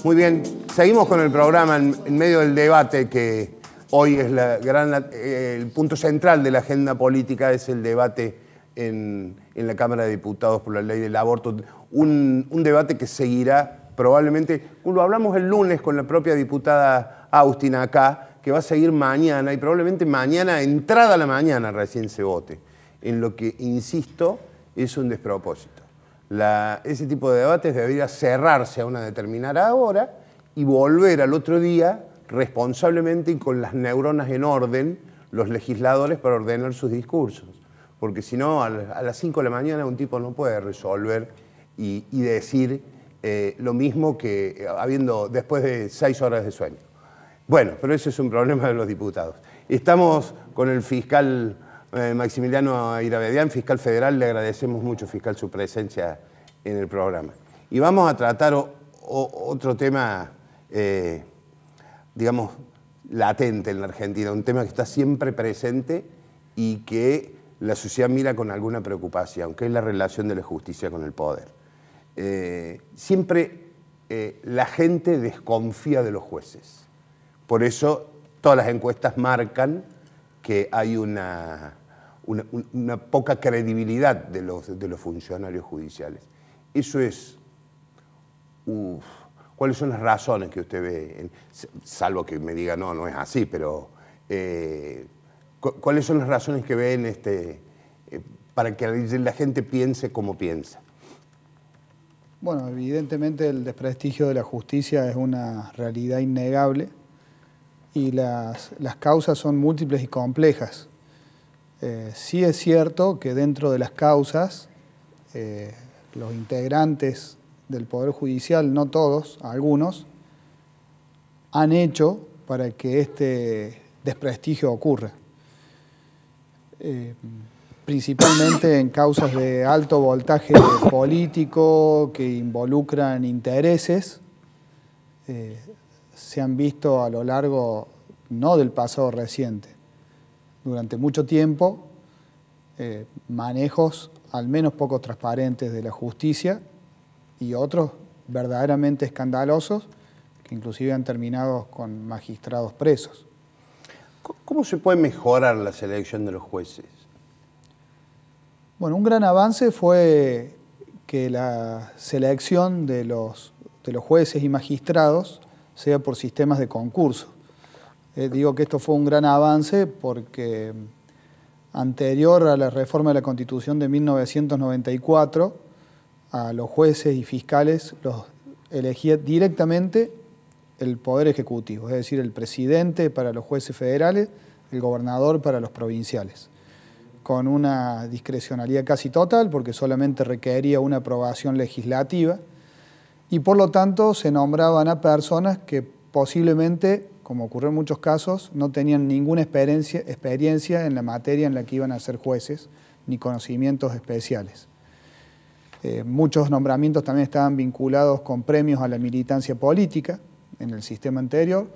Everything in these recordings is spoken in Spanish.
Muy bien, seguimos con el programa en medio del debate que hoy es el punto central de la agenda política, es el debate en la Cámara de Diputados por la ley del aborto. Un debate que seguirá probablemente, lo hablamos el lunes con la propia diputada Austin acá, que va a seguir mañana y probablemente mañana, entrada a la mañana, recién se vote. En lo que, insisto, es un despropósito. Ese tipo de debates debería cerrarse a una determinada hora y volver al otro día responsablemente y con las neuronas en orden los legisladores para ordenar sus discursos. Porque si no, a las 5 de la mañana un tipo no puede resolver y decir lo mismo que después de 6 horas de sueño. Bueno, pero ese es un problema de los diputados. Estamos con el fiscal Maximiliano Irabedián, fiscal federal. Le agradecemos mucho, fiscal, su presencia en el programa. Y vamos a tratar otro tema, digamos, latente en la Argentina, un tema que está siempre presente y que la sociedad mira con alguna preocupación, que es la relación de la justicia con el poder. Siempre la gente desconfía de los jueces. Por eso todas las encuestas marcan que hay una poca credibilidad de los funcionarios judiciales. Eso es... ¿Cuáles son las razones que usted ve? Salvo que me diga, no es así, pero... ¿Cuáles son las razones que ven para que la gente piense como piensa? Bueno, evidentemente el desprestigio de la justicia es una realidad innegable y las causas son múltiples y complejas. Sí es cierto que dentro de las causas, los integrantes del Poder Judicial, no todos, algunos, han hecho para que este desprestigio ocurra. Principalmente en causas de alto voltaje político que involucran intereses, se han visto a lo largo, no del pasado reciente, durante mucho tiempo, manejos al menos poco transparentes de la justicia y otros verdaderamente escandalosos que inclusive han terminado con magistrados presos. ¿Cómo se puede mejorar la selección de los jueces? Bueno, un gran avance fue que la selección de los jueces y magistrados sea por sistemas de concurso. Digo que esto fue un gran avance porque anterior a la reforma de la Constitución de 1994, a los jueces y fiscales los elegía directamente el Poder Ejecutivo, es decir, el presidente para los jueces federales, el gobernador para los provinciales, con una discrecionalidad casi total porque solamente requería una aprobación legislativa y por lo tanto se nombraban a personas que posiblemente, como ocurrió en muchos casos, no tenían ninguna experiencia en la materia en la que iban a ser jueces, ni conocimientos especiales. Muchos nombramientos también estaban vinculados con premios a la militancia política en el sistema anterior.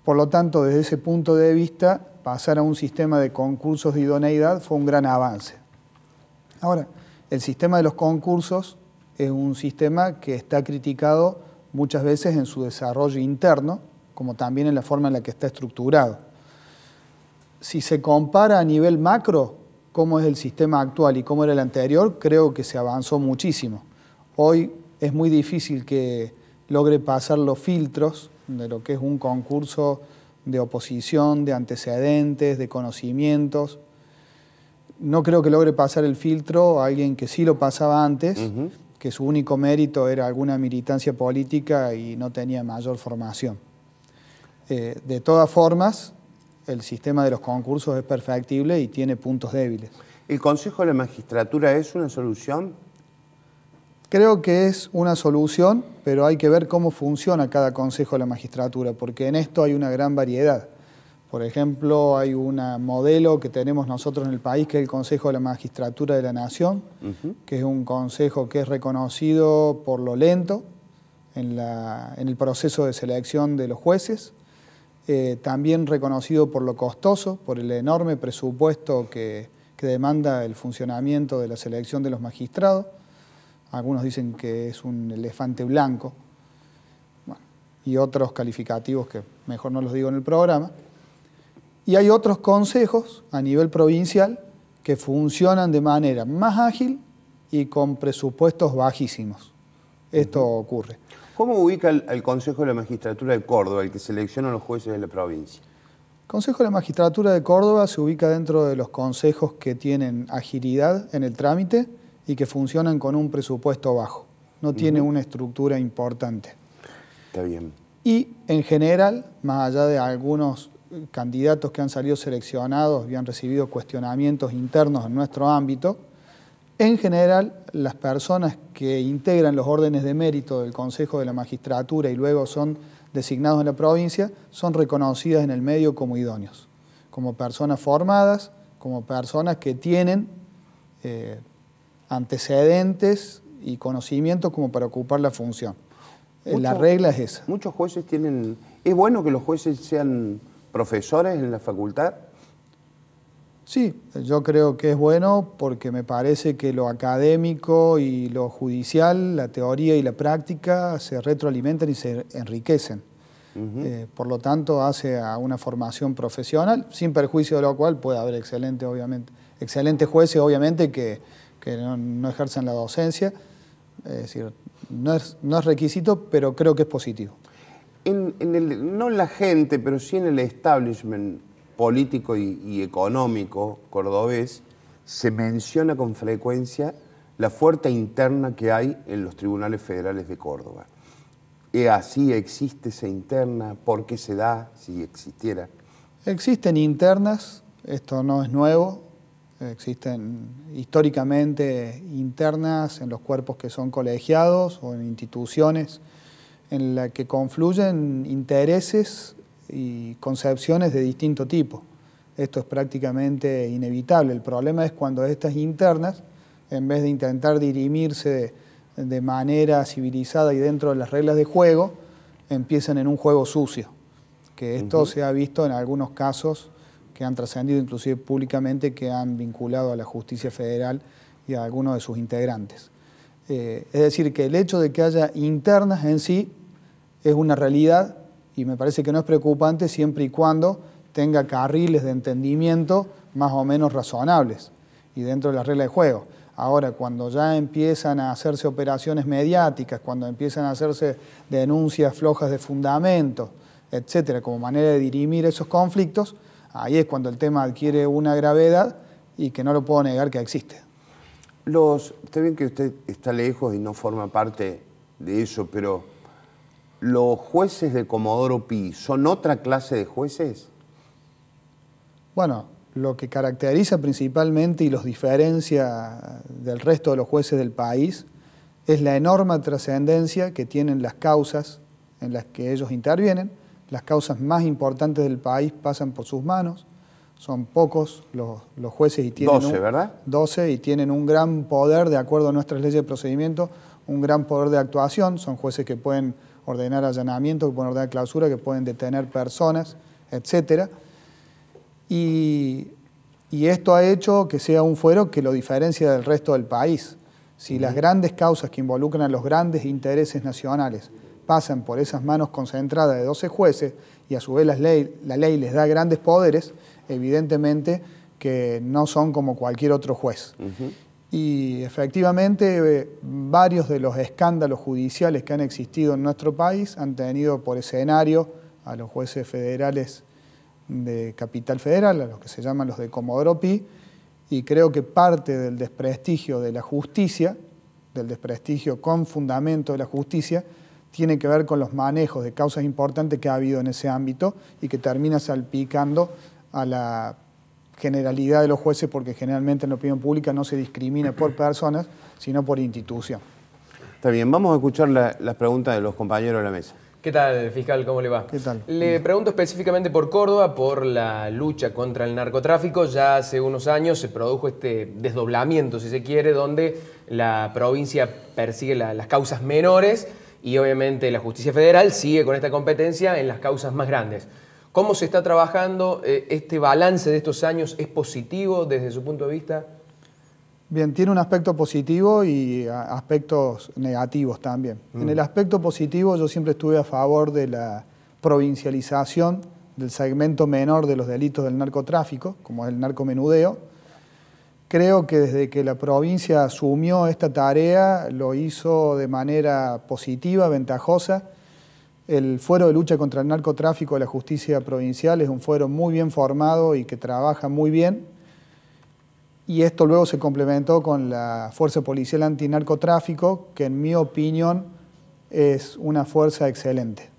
Por lo tanto, desde ese punto de vista, pasar a un sistema de concursos de idoneidad fue un gran avance. Ahora, el sistema de los concursos es un sistema que está criticado muchas veces en su desarrollo interno, como también en la forma en la que está estructurado. Si se compara a nivel macro cómo es el sistema actual y cómo era el anterior, creo que se avanzó muchísimo. Hoy es muy difícil que logre pasar los filtros de lo que es un concurso de oposición, de antecedentes, de conocimientos. No creo que logre pasar el filtro a alguien que sí lo pasaba antes, que su único mérito era alguna militancia política y no tenía mayor formación. De todas formas, el sistema de los concursos es perfectible y tiene puntos débiles. ¿El Consejo de la Magistratura es una solución? Creo que es una solución, pero hay que ver cómo funciona cada Consejo de la Magistratura, porque en esto hay una gran variedad. Por ejemplo, hay un modelo que tenemos nosotros en el país, que es el Consejo de la Magistratura de la Nación, que es un consejo que es reconocido por lo lento en el proceso de selección de los jueces, también reconocido por lo costoso, por el enorme presupuesto que demanda el funcionamiento de la selección de los magistrados. Algunos dicen que es un elefante blanco. Bueno, y otros calificativos que mejor no los digo en el programa. Y hay otros consejos a nivel provincial que funcionan de manera más ágil y con presupuestos bajísimos. Esto ocurre. ¿Cómo ubica el Consejo de la Magistratura de Córdoba, el que selecciona a los jueces de la provincia? El Consejo de la Magistratura de Córdoba se ubica dentro de los consejos que tienen agilidad en el trámite y que funcionan con un presupuesto bajo. No tiene una estructura importante. Está bien. Y en general, más allá de algunos candidatos que han salido seleccionados y han recibido cuestionamientos internos en nuestro ámbito, en general las personas que integran los órdenes de mérito del Consejo de la Magistratura y luego son designados en la provincia, son reconocidas en el medio como idóneos, como personas formadas, como personas que tienen antecedentes y conocimientos como para ocupar la función. La regla es esa. Muchos jueces tienen... ¿Es bueno que los jueces sean profesores en la facultad? Sí, yo creo que es bueno porque me parece que lo académico y lo judicial, la teoría y la práctica se retroalimentan y se enriquecen. Por lo tanto, hace a una formación profesional, sin perjuicio de lo cual puede haber excelentes jueces, obviamente, que no ejercen la docencia. Es decir, no es requisito, pero creo que es positivo. No en la gente, pero sí en el establishment político y económico cordobés, se menciona con frecuencia la fuerte interna que hay en los tribunales federales de Córdoba. ¿Es así? ¿Existe esa interna? ¿Por qué se da, si existiera? Existen internas, esto no es nuevo, existen históricamente internas en los cuerpos que son colegiados o en instituciones en las que confluyen intereses y concepciones de distinto tipo. Esto es prácticamente inevitable. El problema es cuando estas internas, en vez de intentar dirimirse de manera civilizada y dentro de las reglas de juego, empiezan en un juego sucio. Que esto se ha visto en algunos casos que han trascendido inclusive públicamente, que han vinculado a la justicia federal y a algunos de sus integrantes. Es decir, que el hecho de que haya internas en sí es una realidad y me parece que no es preocupante siempre y cuando tenga carriles de entendimiento más o menos razonables y dentro de la regla de juego. Ahora, cuando ya empiezan a hacerse operaciones mediáticas, cuando empiezan a hacerse denuncias flojas de fundamento, etcétera, como manera de dirimir esos conflictos, ahí es cuando el tema adquiere una gravedad y que no lo puedo negar que existe. Está bien que usted está lejos y no forma parte de eso, pero ¿los jueces de Comodoro Pi son otra clase de jueces? Bueno, lo que caracteriza principalmente y los diferencia del resto de los jueces del país es la enorme trascendencia que tienen las causas en las que ellos intervienen. Las causas más importantes del país pasan por sus manos. Son pocos los jueces y tienen 12, ¿verdad? 12 y tienen un gran poder, de acuerdo a nuestras leyes de procedimiento, un gran poder de actuación. Son jueces que pueden ordenar allanamiento, que pueden ordenar clausura, que pueden detener personas, etcétera. Y esto ha hecho que sea un fuero que lo diferencia del resto del país. Si las grandes causas que involucran a los grandes intereses nacionales pasan por esas manos concentradas de 12 jueces y a su vez la ley les da grandes poderes, evidentemente que no son como cualquier otro juez. Y efectivamente varios de los escándalos judiciales que han existido en nuestro país han tenido por escenario a los jueces federales de Capital Federal, a los que se llaman los de Comodoro Pi, y creo que parte del desprestigio de la justicia, del desprestigio con fundamento de la justicia, tiene que ver con los manejos de causas importantes que ha habido en ese ámbito y que termina salpicando a la generalidad de los jueces, porque generalmente en la opinión pública no se discrimina por personas, sino por institución. Está bien, vamos a escuchar las preguntas de los compañeros de la mesa. ¿Qué tal, fiscal? ¿Cómo le va? ¿Qué tal? Le pregunto específicamente por Córdoba, por la lucha contra el narcotráfico. Ya hace unos años se produjo este desdoblamiento, si se quiere, donde la provincia persigue las causas menores y obviamente la justicia federal sigue con esta competencia en las causas más grandes. ¿Cómo se está trabajando? ¿Este balance de estos años es positivo desde su punto de vista? Bien, tiene un aspecto positivo y aspectos negativos también. En el aspecto positivo yo siempre estuve a favor de la provincialización del segmento menor de los delitos del narcotráfico, como es el narcomenudeo. Creo que desde que la provincia asumió esta tarea lo hizo de manera positiva, ventajosa. El Fuero de Lucha contra el Narcotráfico de la Justicia Provincial es un fuero muy bien formado y que trabaja muy bien. Y esto luego se complementó con la Fuerza Policial Antinarcotráfico, que en mi opinión es una fuerza excelente,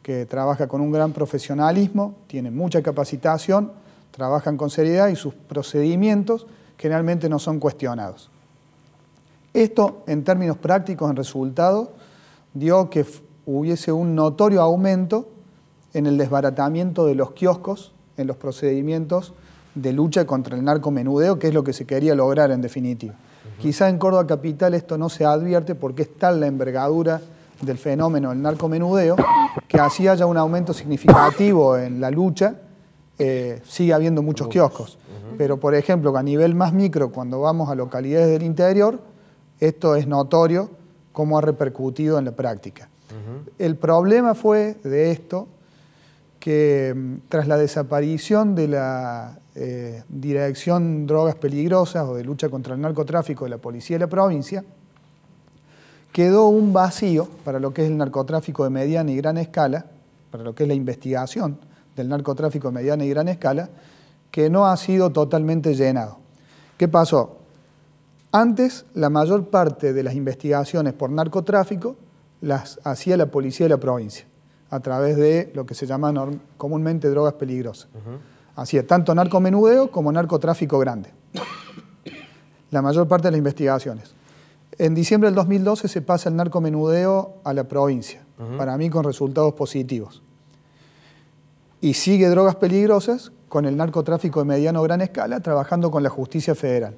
que trabaja con un gran profesionalismo, tiene mucha capacitación, trabajan con seriedad y sus procedimientos generalmente no son cuestionados. Esto, en términos prácticos, en resultado, dio que hubiese un notorio aumento en el desbaratamiento de los kioscos, en los procedimientos de lucha contra el narcomenudeo, que es lo que se quería lograr en definitiva. Quizá en Córdoba Capital esto no se advierte porque es tal la envergadura del fenómeno del narcomenudeo que así haya un aumento significativo en la lucha, sigue habiendo muchos kioscos. Pero, por ejemplo, a nivel más micro, cuando vamos a localidades del interior, esto es notorio cómo ha repercutido en la práctica. El problema fue de esto que tras la desaparición de la Dirección Drogas Peligrosas o de Lucha contra el Narcotráfico de la Policía de la provincia, quedó un vacío para lo que es el narcotráfico de mediana y gran escala, para lo que es la investigación del narcotráfico de mediana y gran escala, que no ha sido totalmente llenado. ¿Qué pasó? Antes, la mayor parte de las investigaciones por narcotráfico las hacía la policía de la provincia, a través de lo que se llama comúnmente drogas peligrosas. Hacía tanto narcomenudeo como narcotráfico grande. La mayor parte de las investigaciones. En diciembre del 2012 se pasa el narcomenudeo a la provincia, para mí con resultados positivos. Y sigue drogas peligrosas con el narcotráfico de mediano o gran escala, trabajando con la justicia federal.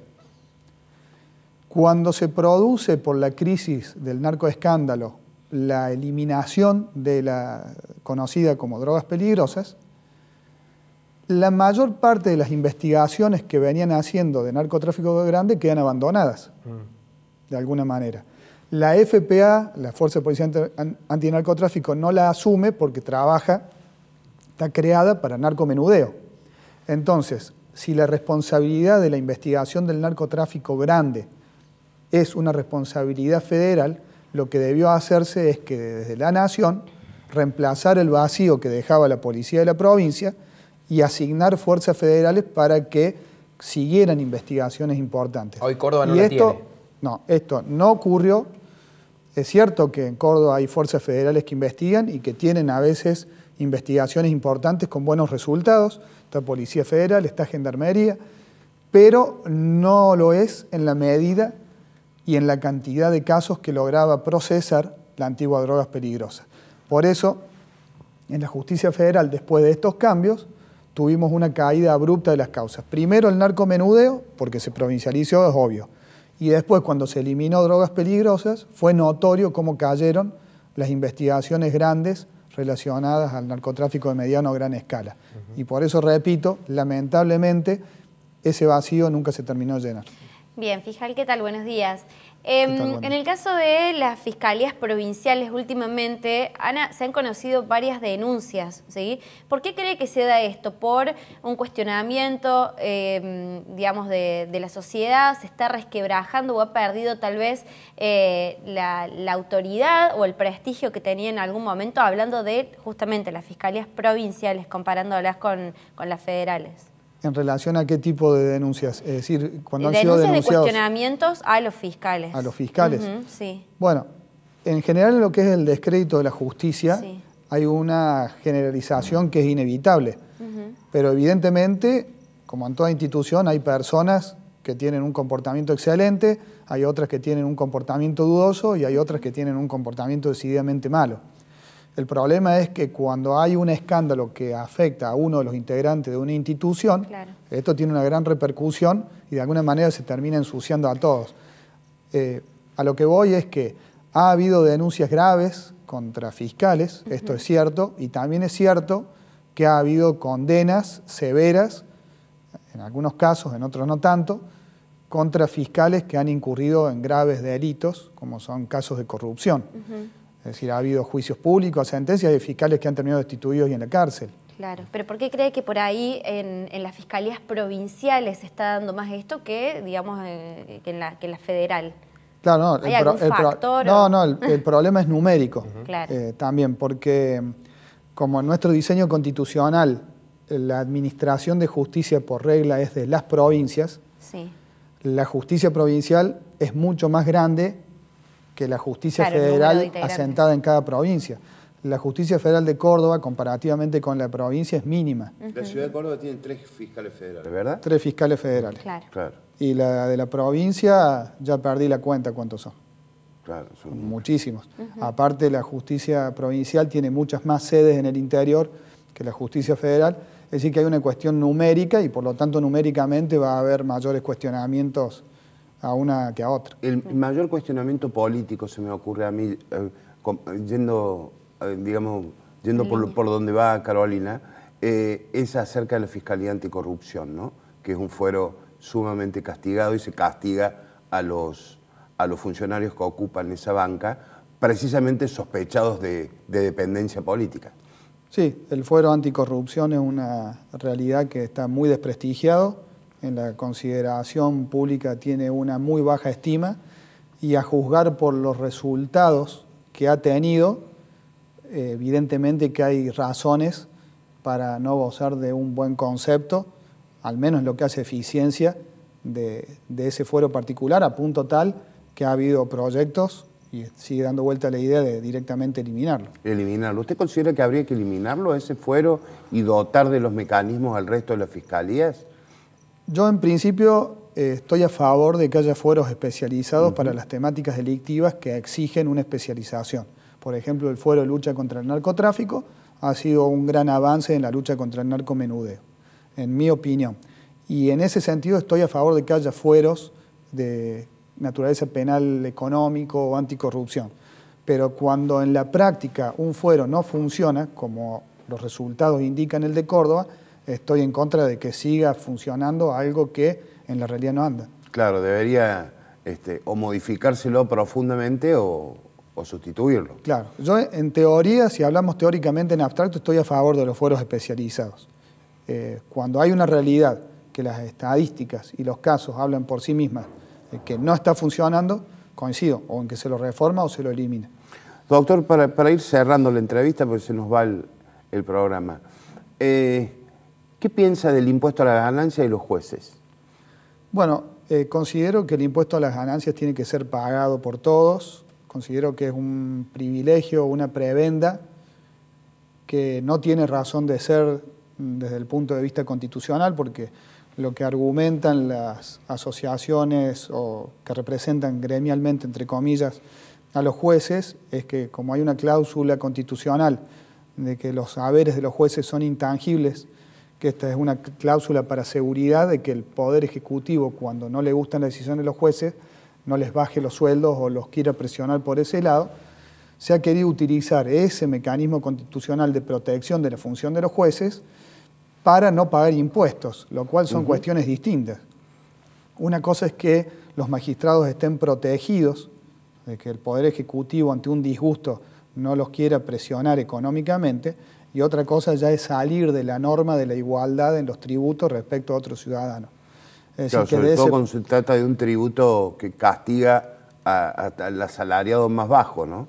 Cuando se produce por la crisis del narcoescándalo la eliminación de la conocida como drogas peligrosas, la mayor parte de las investigaciones que venían haciendo de narcotráfico grande quedan abandonadas, de alguna manera. La FPA, la Fuerza Policial Antinarcotráfico, no la asume porque está creada para narcomenudeo. Entonces, si la responsabilidad de la investigación del narcotráfico grande es una responsabilidad federal, lo que debió hacerse es que desde la Nación reemplazar el vacío que dejaba la policía de la provincia y asignar fuerzas federales para que siguieran investigaciones importantes. Hoy Córdoba no la tiene. No, esto no ocurrió. Es cierto que en Córdoba hay fuerzas federales que investigan y que tienen a veces investigaciones importantes con buenos resultados. Está Policía Federal, está Gendarmería, pero no lo es en la medida y en la cantidad de casos que lograba procesar la antigua drogas peligrosas. Por eso, en la Justicia Federal, después de estos cambios, tuvimos una caída abrupta de las causas. Primero el narcomenudeo, porque se provincializó, es obvio. Y después, cuando se eliminó drogas peligrosas, fue notorio cómo cayeron las investigaciones grandes relacionadas al narcotráfico de mediana o gran escala. Y por eso, repito, lamentablemente, ese vacío nunca se terminó de llenar. Bien, fiscal, ¿qué tal? Buenos días. En el caso de las fiscalías provinciales últimamente, Ana, se han conocido varias denuncias, ¿sí? ¿Por qué cree que se da esto? ¿Por un cuestionamiento, digamos, de la sociedad? ¿Se está resquebrajando o ha perdido tal vez la autoridad o el prestigio que tenía en algún momento, hablando de justamente las fiscalías provinciales, comparándolas con las federales? ¿En relación a qué tipo de denuncias? Es decir, cuando han sido denunciados... Denuncias de cuestionamientos a los fiscales. ¿A los fiscales? Sí. Bueno, en general en lo que es el descrédito de la justicia, sí, hay una generalización que es inevitable. Pero evidentemente, como en toda institución, hay personas que tienen un comportamiento excelente, hay otras que tienen un comportamiento dudoso y hay otras que tienen un comportamiento decididamente malo. El problema es que cuando hay un escándalo que afecta a uno de los integrantes de una institución, claro, esto tiene una gran repercusión y de alguna manera se termina ensuciando a todos. A lo que voy es que ha habido denuncias graves contra fiscales, esto es cierto, y también es cierto que ha habido condenas severas, en algunos casos, en otros no tanto, contra fiscales que han incurrido en graves delitos, como son casos de corrupción. Es decir, ha habido juicios públicos, sentencias de fiscales que han terminado destituidos y en la cárcel. Claro, pero ¿por qué cree que por ahí en las fiscalías provinciales se está dando más esto que, digamos, que en la federal? Claro, no, ¿Hay algún factor? El problema es numérico. Claro. También, porque como en nuestro diseño constitucional la administración de justicia por regla es de las provincias, sí, la justicia provincial es mucho más grande que la justicia federal asentada en cada provincia. La justicia federal de Córdoba, comparativamente con la provincia, es mínima. La ciudad de Córdoba tiene 3 fiscales federales, ¿verdad? 3 fiscales federales. claro. Y la de la provincia, ya perdí la cuenta cuántos son. Claro, son Muchísimos. Aparte, la justicia provincial tiene muchas más sedes en el interior que la justicia federal. Es decir, que hay una cuestión numérica y por lo tanto numéricamente va a haber mayores cuestionamientos a una que a otra. El mayor cuestionamiento político se me ocurre a mí, yendo por donde va Carolina, es acerca de la Fiscalía Anticorrupción, ¿no? Que es un fuero sumamente castigado y se castiga a los funcionarios que ocupan esa banca, precisamente sospechados de dependencia política. Sí, el fuero anticorrupción es una realidad que está muy desprestigiado, en la consideración pública tiene una muy baja estima y a juzgar por los resultados que ha tenido, evidentemente que hay razones para no gozar de un buen concepto, al menos en lo que hace eficiencia de ese fuero particular, a punto tal que ha habido proyectos y sigue dando vuelta la idea de directamente eliminarlo. Eliminarlo. ¿Usted considera que habría que eliminarlo, ese fuero, y dotar de los mecanismos al resto de las fiscalías? Yo en principio estoy a favor de que haya fueros especializados para las temáticas delictivas que exigen una especialización. Por ejemplo, el fuero de lucha contra el narcotráfico ha sido un gran avance en la lucha contra el narcomenudeo, en mi opinión. Y en ese sentido estoy a favor de que haya fueros de naturaleza penal económico o anticorrupción. Pero cuando en la práctica un fuero no funciona, como los resultados indican el de Córdoba, estoy en contra de que siga funcionando algo que en la realidad no anda. Claro, debería o modificárselo profundamente o sustituirlo. Claro, yo en teoría, si hablamos teóricamente en abstracto, estoy a favor de los fueros especializados. Cuando hay una realidad que las estadísticas y los casos hablan por sí mismas de que no está funcionando, coincido, o en que se lo reforma o se lo elimina. Doctor, para ir cerrando la entrevista, porque se nos va el programa, ¿qué piensa del impuesto a la ganancia y los jueces? Bueno, considero que el impuesto a las ganancias tiene que ser pagado por todos. Considero que es un privilegio, una prebenda que no tiene razón de ser desde el punto de vista constitucional, porque lo que argumentan las asociaciones o que representan gremialmente, entre comillas, a los jueces, es que como hay una cláusula constitucional de que los haberes de los jueces son intangibles, que esta es una cláusula para seguridad de que el Poder Ejecutivo, cuando no le gustan las decisiones de los jueces, no les baje los sueldos o los quiera presionar por ese lado, se ha querido utilizar ese mecanismo constitucional de protección de la función de los jueces para no pagar impuestos, lo cual son cuestiones distintas. Una cosa es que los magistrados estén protegidos, de que el Poder Ejecutivo ante un disgusto no los quiera presionar económicamente, y otra cosa ya es salir de la norma de la igualdad en los tributos respecto a otros ciudadanos. Es claro, decir, sobre todo cuando se trata de un tributo que castiga al asalariado más bajo, ¿no?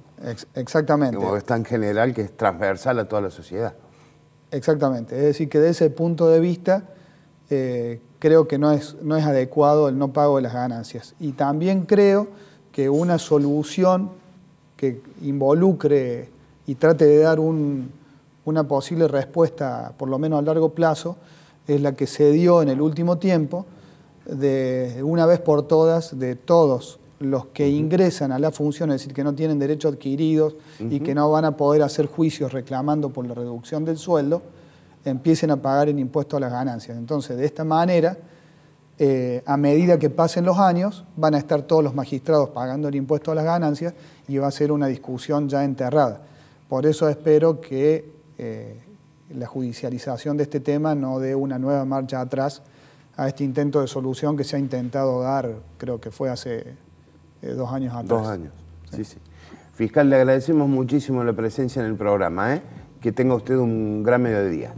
Exactamente. Como que es tan general que es transversal a toda la sociedad. Exactamente. Es decir, que desde ese punto de vista creo que no es adecuado el no pago de las ganancias. Y también creo que una solución que involucre y trate de dar una posible respuesta, por lo menos a largo plazo, es la que se dio en el último tiempo, de una vez por todas, de todos los que ingresan a la función, es decir, que no tienen derechos adquiridos y que no van a poder hacer juicios reclamando por la reducción del sueldo, empiecen a pagar el impuesto a las ganancias. Entonces, de esta manera, a medida que pasen los años, van a estar todos los magistrados pagando el impuesto a las ganancias y va a ser una discusión ya enterrada. Por eso espero que la judicialización de este tema no dé una nueva marcha atrás a este intento de solución que se ha intentado dar, creo que fue hace 2 años atrás. 2 años, sí, sí. Fiscal, le agradecemos muchísimo la presencia en el programa, ¿eh? Que tenga usted un gran mediodía.